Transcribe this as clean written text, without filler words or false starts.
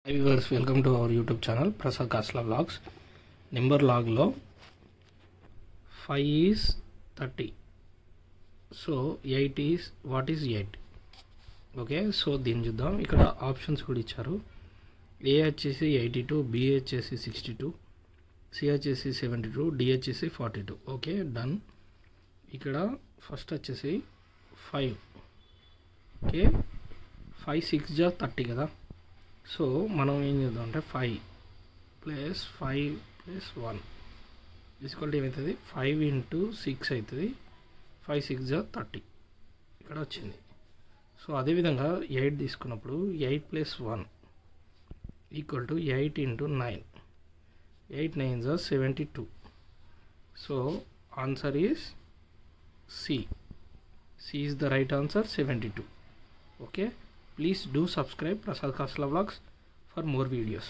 Hi viewers, welcome to our YouTube channel Prasad Kasla Vlogs. Number log lo 5 is 30. So 8 is what is 8? Okay, so దీని చూద్దాం. ఇక్కడ options కూడా ఇచ్చారు. A వచ్చేసి 82, B వచ్చేసి 62, C వచ్చేసి 72, D వచ్చేసి 42. Okay, done. ఇక్కడ ఫస్ట్ వచ్చేసి 5. ఓకే, 5 6 జా 30 కదా. సో మనం ఏం చేద్దాం అంటే 5 ప్లస్ 5 ప్లస్ 1 ఈక్వల్ టు ఏమవుతుంది 5 ఇంటూ 6 అవుతుంది. 5 6 జా 30 ఇక్కడ వచ్చింది. సో అదేవిధంగా 8 తీసుకున్నప్పుడు 8 ప్లస్ 1 ఈక్వల్ టు 8 ఇంటూ 9. 8 9 జా 72. So answer is C. C is the right answer, 72. Okay, please do subscribe Prasad Kasla Vlogs for more videos.